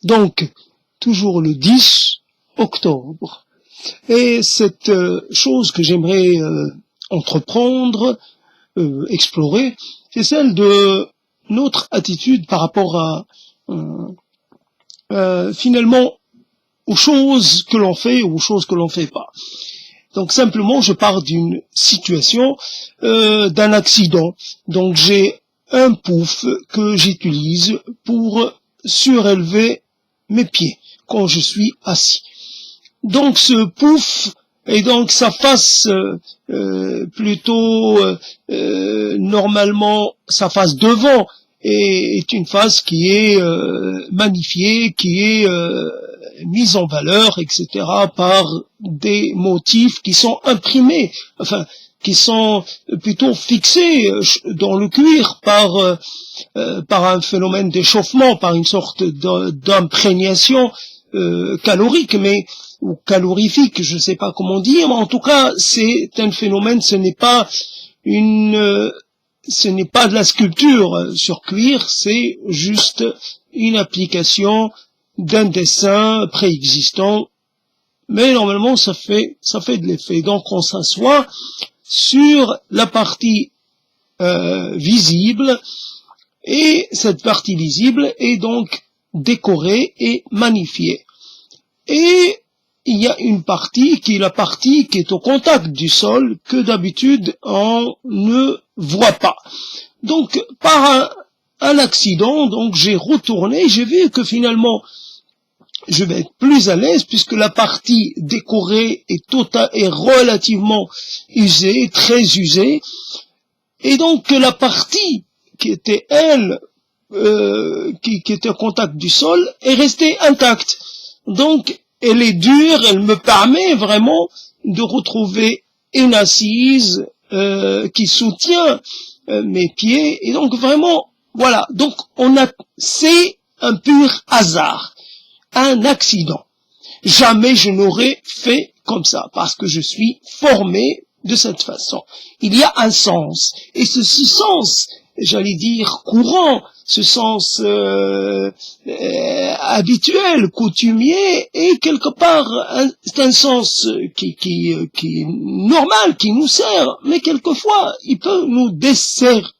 Donc, toujours le 10 octobre. Et cette chose que j'aimerais entreprendre, explorer, c'est celle de notre attitude par rapport à finalement aux choses que l'on fait ou aux choses que l'on fait pas. Donc simplement, je pars d'une situation, d'un accident. Donc j'ai un pouf que j'utilise pour surélever mes pieds quand je suis assis. Donc ce pouf, et donc sa face plutôt normalement sa face devant est une face qui est magnifiée, qui est mise en valeur, etc. par des motifs qui sont imprimés, enfin qui sont plutôt fixés dans le cuir par un phénomène d'échauffement, par une sorte d'imprégnation calorique, mais ou calorifique, je ne sais pas comment dire, mais en tout cas c'est un phénomène, ce n'est pas de la sculpture sur cuir, c'est juste une application d'un dessin préexistant, mais normalement ça fait de l'effet. Donc on s'assoit sur la partie visible, et cette partie visible est donc décorée et magnifiée. Et il y a une partie qui est la partie qui est au contact du sol, que d'habitude on ne voit pas. Donc par un accident, donc j'ai retourné, j'ai vu que finalement je vais être plus à l'aise puisque la partie décorée est relativement usée, très usée, et donc la partie qui était elle, qui était au contact du sol, est restée intacte. Donc elle est dure, elle me permet vraiment de retrouver une assise qui soutient mes pieds, et donc vraiment, voilà, donc c'est un pur hasard. Un accident. Jamais je n'aurais fait comme ça, parce que je suis formé de cette façon. Il y a un sens, et ce sens, j'allais dire courant, ce sens habituel, coutumier, et quelque part, c'est un sens qui est normal, qui nous sert, mais quelquefois, il peut nous desservir.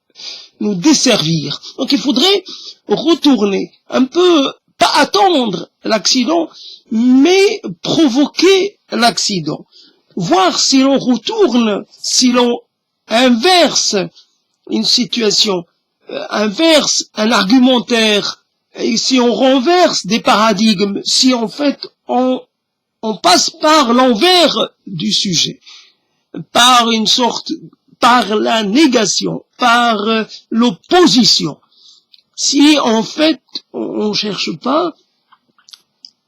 Donc il faudrait retourner un peu, pas attendre l'accident, mais provoquer l'accident. Voir si l'on retourne, si l'on inverse une situation, inverse un argumentaire, et si on renverse des paradigmes, si en fait on passe par l'envers du sujet, par la négation, par l'opposition. Si en fait on cherche pas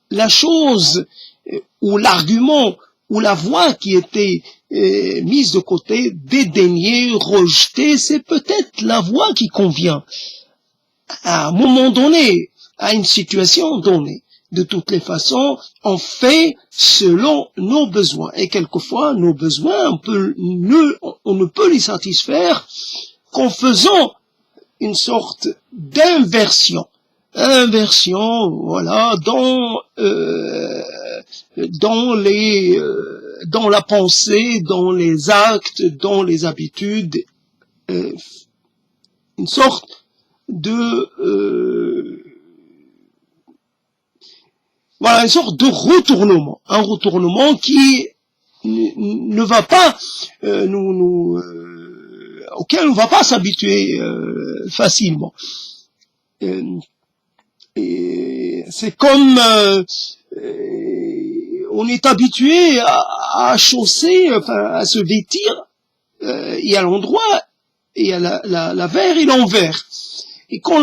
la chose ou l'argument ou la voix qui était mise de côté, dédaignée, rejetée, c'est peut-être la voix qui convient à un moment donné, à une situation donnée. De toutes les façons, on fait selon nos besoins. Et quelquefois, nos besoins, on ne peut les satisfaire qu'en faisant une sorte d'inversion. Voilà, dans la pensée, dans les actes, dans les habitudes, une sorte de voilà, une sorte de retournement, un retournement qui ne va pas auquel on ne va pas s'habituer facilement. Et c'est comme on est habitué à chausser, enfin à se vêtir, et à l'endroit, et à l'avers et l'envers. Et quand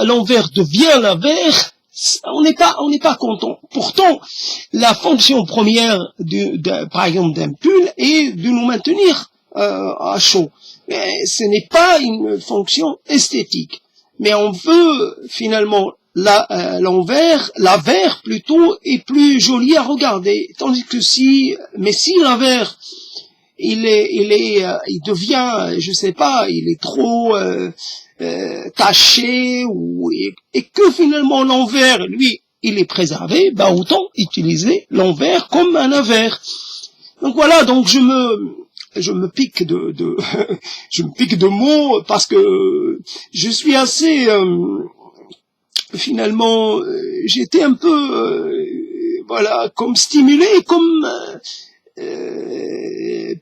l'envers devient l'avers, on n'est pas content. Pourtant, la fonction première par exemple d'un pull est de nous maintenir à chaud. Mais ce n'est pas une fonction esthétique. Mais on veut finalement l'avers plutôt est plus joli à regarder. Tandis que si l'avers il devient, je sais pas, il est trop taché et que finalement l'envers lui il est préservé, bah autant utiliser l'envers comme un avers. Donc voilà, donc je me pique je me pique de mots parce que je suis assez finalement j'étais un peu voilà, comme stimulé, comme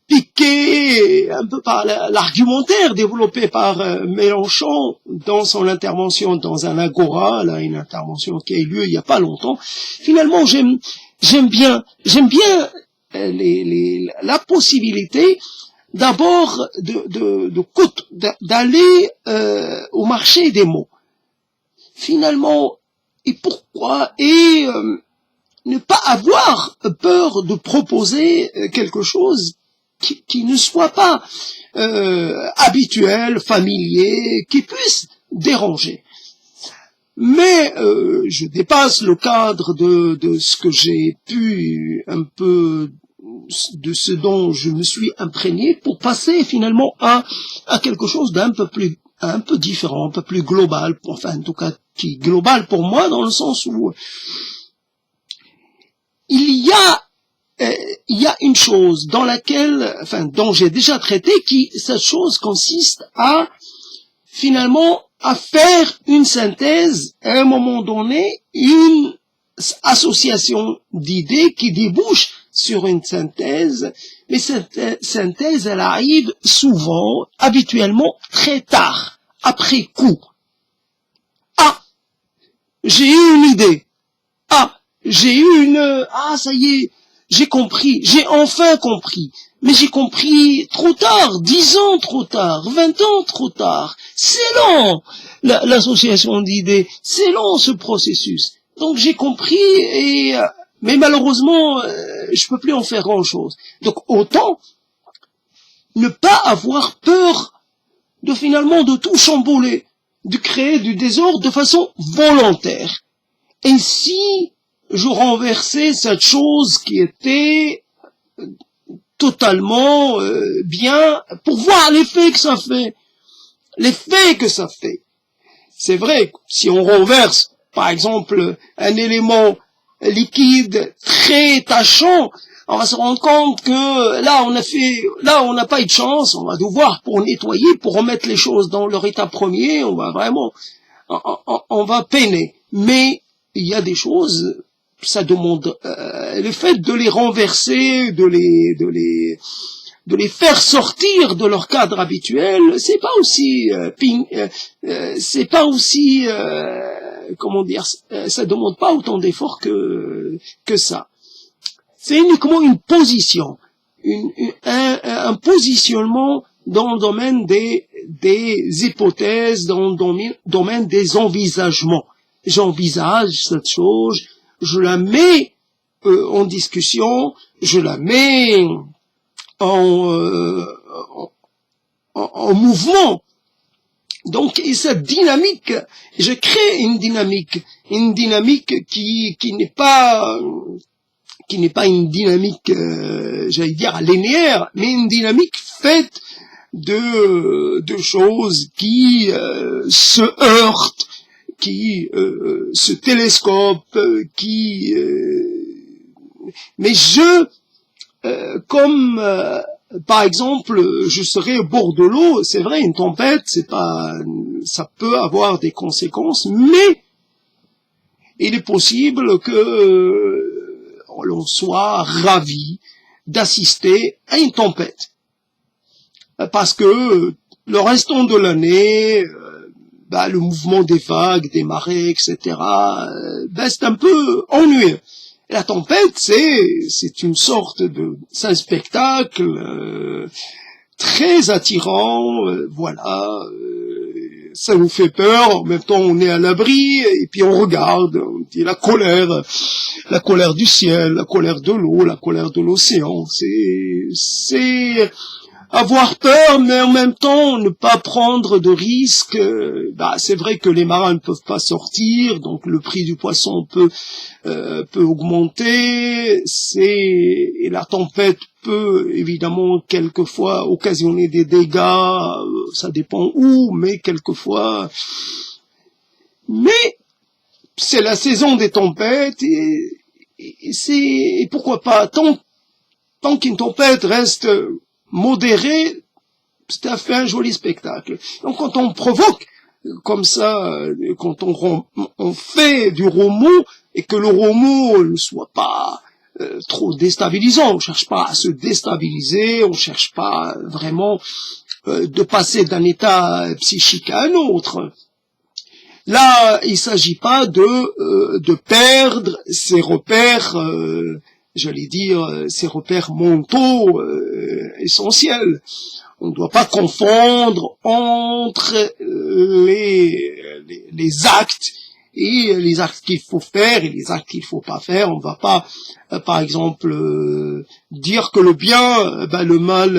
piqué un peu par l'argumentaire développé par Mélenchon dans son intervention dans un agora, là, une intervention qui a eu lieu il n'y a pas longtemps. Finalement, j'aime bien la possibilité d'abord d'aller au marché des mots. Finalement, et pourquoi ne pas avoir peur de proposer quelque chose qui ne soit pas habituel, familier, qui puisse déranger. Mais je dépasse le cadre de ce que j'ai pu un peu de ce dont je me suis imprégné pour passer finalement à quelque chose d'un peu différent, un peu plus global, enfin en tout cas qui est global pour moi dans le sens où il y a une chose dont j'ai déjà traité, cette chose consiste à, finalement, à faire une synthèse, à un moment donné, une association d'idées qui débouche sur une synthèse, mais cette synthèse, elle arrive souvent, habituellement, très tard, après coup. Ah, j'ai eu une idée. Ah, ça y est, j'ai compris, j'ai enfin compris. Mais j'ai compris trop tard, 10 ans trop tard, 20 ans trop tard. C'est long, l'association d'idées, c'est long ce processus. Donc j'ai compris, mais malheureusement, je peux plus en faire grand chose. Donc autant ne pas avoir peur de tout chambouler, de créer du désordre de façon volontaire. Et si je renversais cette chose qui était totalement bien pour voir l'effet que ça fait. L'effet que ça fait. C'est vrai, si on renverse, par exemple, un élément liquide très tachant, on va se rendre compte que là on n'a pas eu de chance, on va devoir pour nettoyer, pour remettre les choses dans leur état premier, on va peiner. Mais il y a des choses, ça demande le fait de les renverser, de les faire sortir de leur cadre habituel, c'est pas aussi comment dire, ça demande pas autant d'efforts que ça. C'est uniquement une position, un positionnement dans le domaine des hypothèses, dans le domaine des envisagements. J'envisage cette chose, je la mets en discussion, je la mets en mouvement. Donc, et cette dynamique, je crée une dynamique qui n'est pas une dynamique, j'allais dire linéaire, mais une dynamique faite de choses qui se heurtent, qui se télescopent, mais comme par exemple, je serais au bord de l'eau, c'est vrai, une tempête, ça peut avoir des conséquences, mais il est possible que l'on soit ravi d'assister à une tempête. Parce que le restant de l'année, le mouvement des vagues, des marées, etc., c'est un peu ennuyeux. Et la tempête, c'est une sorte c'est un spectacle très attirant, voilà, ça nous fait peur, en même temps on est à l'abri, et puis on regarde, on dit la colère du ciel, la colère de l'eau, la colère de l'océan, c'est avoir peur, mais en même temps ne pas prendre de risques. C'est vrai que les marins ne peuvent pas sortir, donc le prix du poisson peut augmenter. Et la tempête peut évidemment quelquefois occasionner des dégâts. Ça dépend où, mais quelquefois. Mais c'est la saison des tempêtes et pourquoi pas, tant qu'une tempête reste modérée, c'est à fait un joli spectacle. Donc quand on provoque comme ça, quand on fait du remous et que le remous ne soit pas trop déstabilisant, on cherche pas à se déstabiliser, on cherche pas vraiment de passer d'un état psychique à un autre. Là, il s'agit pas de perdre ses repères, j'allais dire, ses repères mentaux essentiels. On ne doit pas confondre entre les actes et les actes qu'il faut faire et les actes qu'il faut pas faire. On ne va pas, par exemple, dire que le bien, le mal,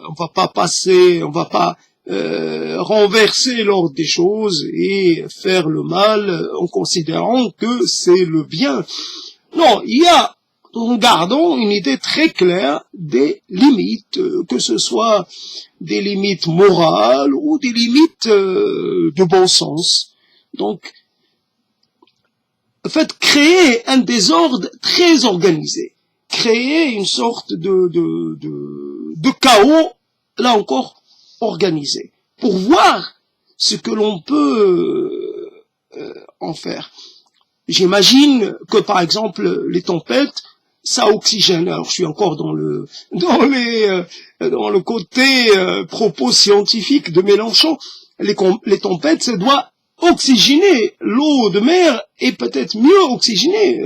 on va pas passer, on va pas renverser l'ordre des choses et faire le mal en considérant que c'est le bien. Non, nous gardons une idée très claire des limites, que ce soit des limites morales ou des limites de bon sens. Donc, en fait, créer un désordre très organisé, créer une sorte de chaos, là encore, organisé, pour voir ce que l'on peut en faire. J'imagine que, par exemple, les tempêtes, ça oxygène. Alors, je suis encore dans le côté propos scientifique de Mélenchon. Les tempêtes, ça doit oxygéner. L'eau de mer est peut-être mieux oxygénée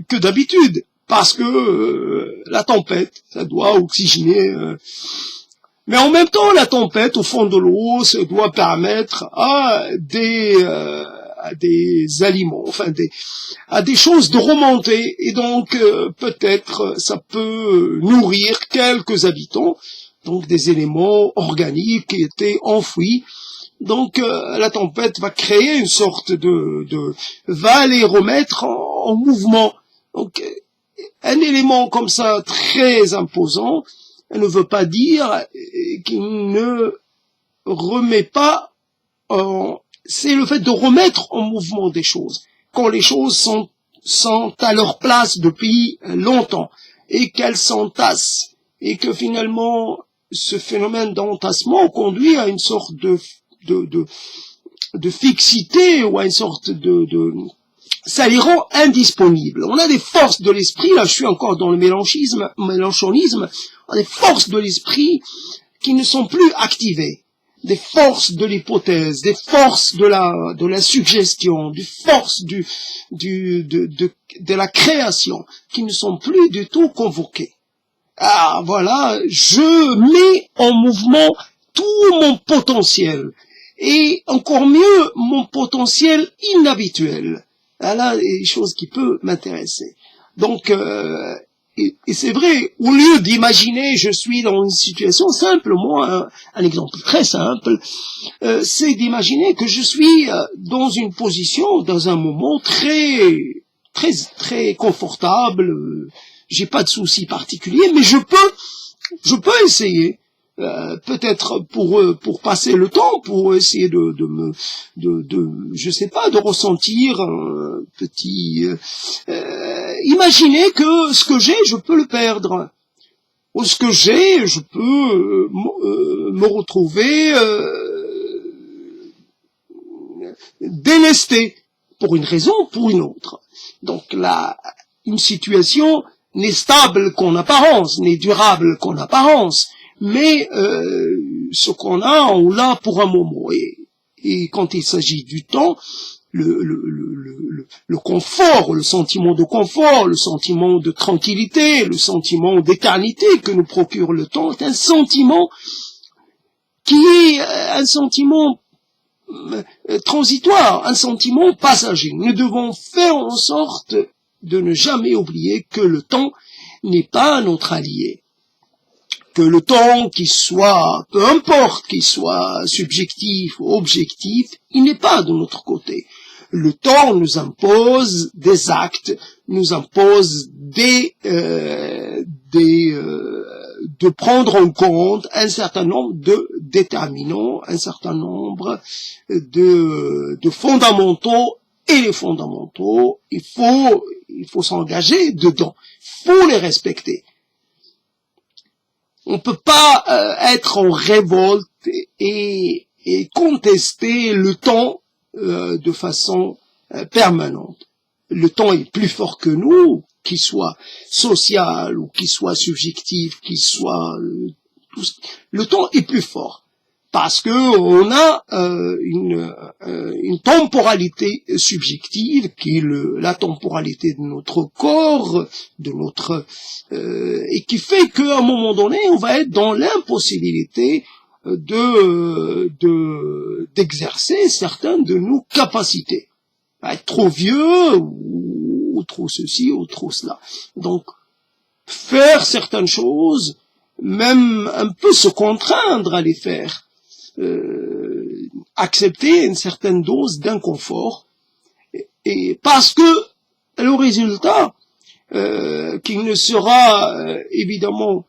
que d'habitude, parce que la tempête, ça doit oxygéner. Mais en même temps, la tempête au fond de l'eau, ça doit permettre à des aliments, enfin à des choses de remonter, et donc peut-être ça peut nourrir quelques habitants, donc des éléments organiques qui étaient enfouis. Donc la tempête va créer une sorte va les remettre en mouvement. Donc un élément comme ça très imposant, elle ne veut pas dire qu'il ne remet pas c'est le fait de remettre en mouvement des choses. Quand les choses sont à leur place depuis longtemps et qu'elles s'entassent et que finalement ce phénomène d'entassement conduit à une sorte de fixité ou à une sorte ça les rend indisponibles. On a des forces de l'esprit, là je suis encore dans le mélanchonisme, on a des forces de l'esprit qui ne sont plus activées. Des forces de l'hypothèse, des forces de la suggestion, des forces de la création, qui ne sont plus du tout convoquées. Ah, voilà, je mets en mouvement tout mon potentiel, et encore mieux, mon potentiel inhabituel. Ah, là, il y a des choses qui peuvent m'intéresser. Donc, et c'est vrai, au lieu d'imaginer je suis dans une situation simple, moi, un exemple très simple, c'est d'imaginer que je suis dans une position, dans un moment très, très, très confortable, j'ai pas de soucis particuliers, mais je peux essayer. Peut-être pour passer le temps, pour essayer je sais pas, de ressentir un petit imaginer que ce que j'ai, je peux le perdre, ou ce que j'ai, je peux me retrouver délesté pour une raison ou pour une autre. Donc là, une situation n'est stable qu'en apparence, n'est durable qu'en apparence, mais ce qu'on a, on l'a pour un moment. Et quand il s'agit du temps, le confort, le sentiment de confort, le sentiment de tranquillité, le sentiment d'éternité que nous procure le temps, est un sentiment qui est un sentiment transitoire, un sentiment passager. Nous devons faire en sorte de ne jamais oublier que le temps n'est pas notre allié. Que le temps, qu'il soit, peu importe qu'il soit subjectif ou objectif, il n'est pas de notre côté. Le temps nous impose des actes, nous impose de prendre en compte un certain nombre de déterminants, un certain nombre de fondamentaux et les fondamentaux, il faut s'engager dedans, il faut les respecter. On peut pas être en révolte et contester le temps de façon permanente. Le temps est plus fort que nous, qu'il soit social ou qu'il soit subjectif, qu'il soit le temps est plus fort parce que on a une temporalité subjective qui est la temporalité de notre corps, de notre et qui fait qu'à un moment donné, on va être dans l'impossibilité d'exercer certaines de nos capacités. Être trop vieux ou trop ceci ou trop cela. Donc faire certaines choses, même un peu se contraindre à les faire, accepter une certaine dose d'inconfort, et parce que le résultat qui ne sera évidemment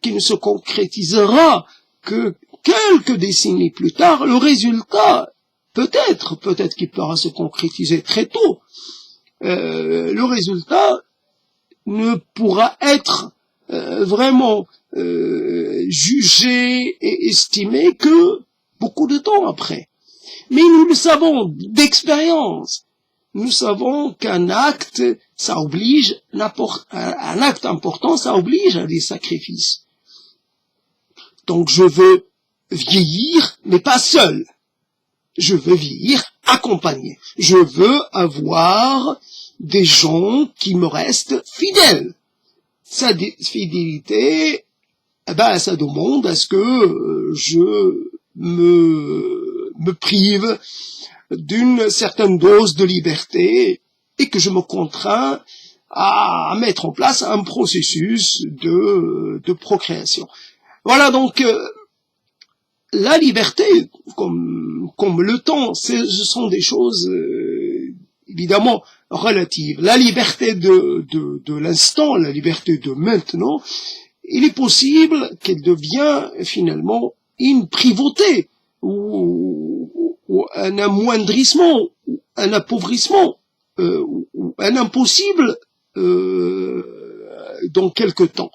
qui ne se concrétisera que quelques décennies plus tard, le résultat peut-être qu'il pourra se concrétiser très tôt. Le résultat ne pourra être vraiment jugé et estimé que beaucoup de temps après. Mais nous le savons d'expérience. Nous savons qu'un acte, ça oblige, un acte important, ça oblige à des sacrifices. Donc je veux vieillir, mais pas seul. Je veux vieillir accompagné. Je veux avoir des gens qui me restent fidèles. Cette fidélité, ça demande à ce que je me prive d'une certaine dose de liberté et que je me contrains à mettre en place un processus de procréation. Voilà donc la liberté, comme le temps, ce sont des choses évidemment relatives. La liberté de l'instant, la liberté de maintenant, il est possible qu'elle devienne finalement une privauté ou un amoindrissement, ou un appauvrissement, ou un impossible dans quelque temps.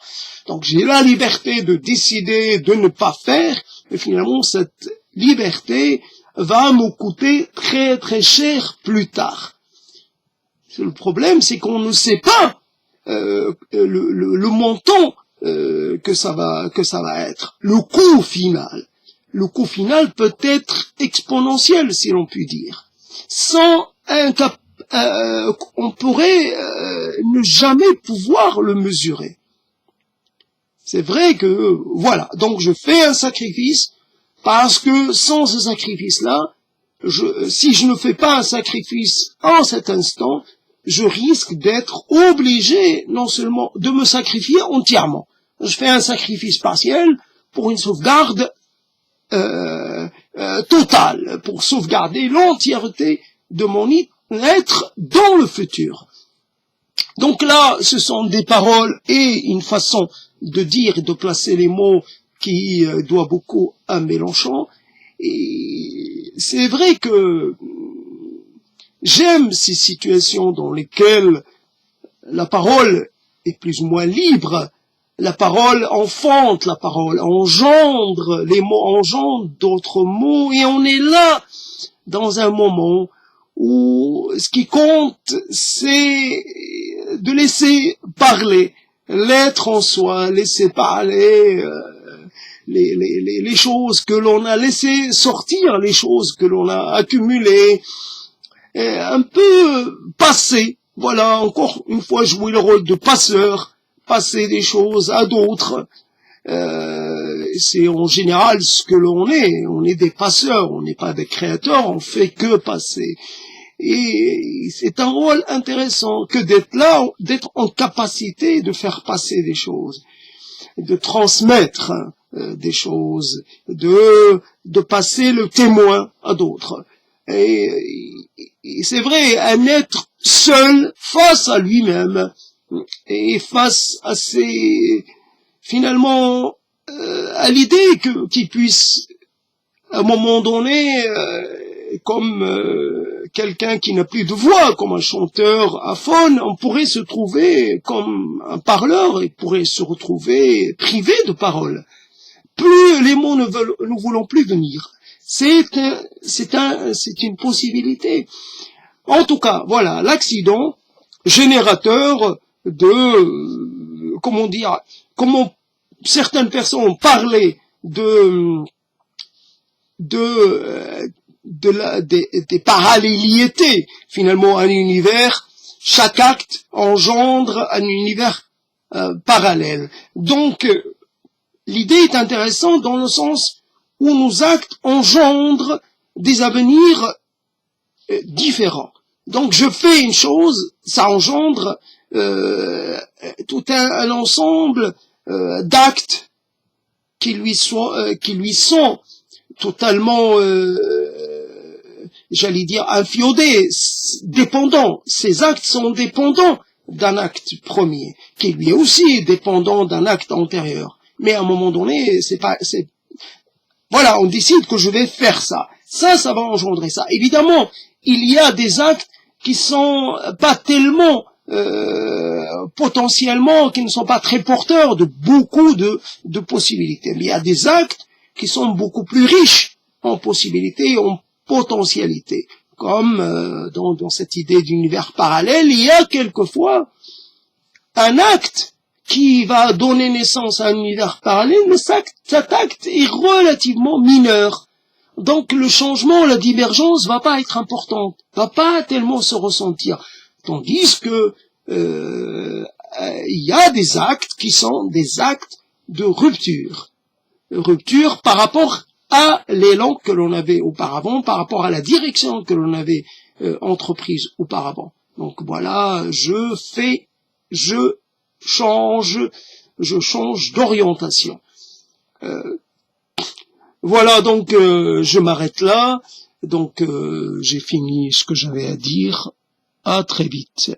Donc j'ai la liberté de décider de ne pas faire, mais finalement cette liberté va me coûter très très cher plus tard. Le problème, c'est qu'on ne sait pas le montant que ça va être, le coût final. Le coût final peut être exponentiel, si l'on peut dire. On pourrait ne jamais pouvoir le mesurer. C'est vrai que, voilà, donc je fais un sacrifice, parce que sans ce sacrifice-là, si je ne fais pas un sacrifice en cet instant, je risque d'être obligé non seulement de me sacrifier entièrement. Je fais un sacrifice partiel pour une sauvegarde totale, pour sauvegarder l'entièreté de mon être dans le futur. Donc là, ce sont des paroles et une façon de dire et de placer les mots qui doit beaucoup à Mélenchon. Et c'est vrai que j'aime ces situations dans lesquelles la parole est plus ou moins libre, la parole enfante, la parole engendre, les mots engendrent d'autres mots, et on est là dans un moment où ce qui compte, c'est de laisser parler l'être en soi, laisser parler les choses que l'on a laissé sortir, les choses que l'on a accumulées, un peu passer, voilà, encore une fois jouer le rôle de passeur, passer des choses à d'autres. C'est en général ce que l'on est. On est des passeurs, on n'est pas des créateurs, on fait que passer. Et c'est un rôle intéressant que d'être là, d'être en capacité de faire passer des choses, de transmettre des choses, de passer le témoin à d'autres. Et c'est vrai, un être seul face à lui-même et face à finalement à l'idée qu'il puisse à un moment donné comme quelqu'un qui n'a plus de voix, comme un chanteur aphone, on pourrait se trouver comme un parleur et pourrait se retrouver privé de parole. Plus les mots ne voulons plus venir. C'est une possibilité. En tout cas, voilà, l'accident générateur de, comment certaines personnes parlaient des parallélité, finalement, un univers, chaque acte engendre un univers parallèle. Donc, l'idée est intéressante dans le sens où nos actes engendrent des avenirs différents. Donc, je fais une chose, ça engendre tout un ensemble d'actes qui lui sont totalement, j'allais dire, infiodés, dépendants. Ces actes sont dépendants d'un acte premier, qui lui est aussi dépendant d'un acte antérieur. Mais à un moment donné, voilà, on décide que je vais faire ça. Ça va engendrer ça. Évidemment, il y a des actes qui sont pas tellement potentiellement, qui ne sont pas très porteurs de beaucoup de possibilités. Mais il y a des actes qui sont beaucoup plus riches en possibilités et en potentialités. Comme dans cette idée d'univers parallèle, il y a quelquefois un acte qui va donner naissance à un univers parallèle, mais cet acte est relativement mineur. Donc le changement, la divergence va pas être importante, va pas tellement se ressentir. Tandis que il y a des actes qui sont des actes de rupture. Rupture par rapport à l'élan que l'on avait auparavant, par rapport à la direction que l'on avait entreprise auparavant. Donc voilà, je change d'orientation. Voilà, donc je m'arrête là. Donc j'ai fini ce que j'avais à dire. À très vite.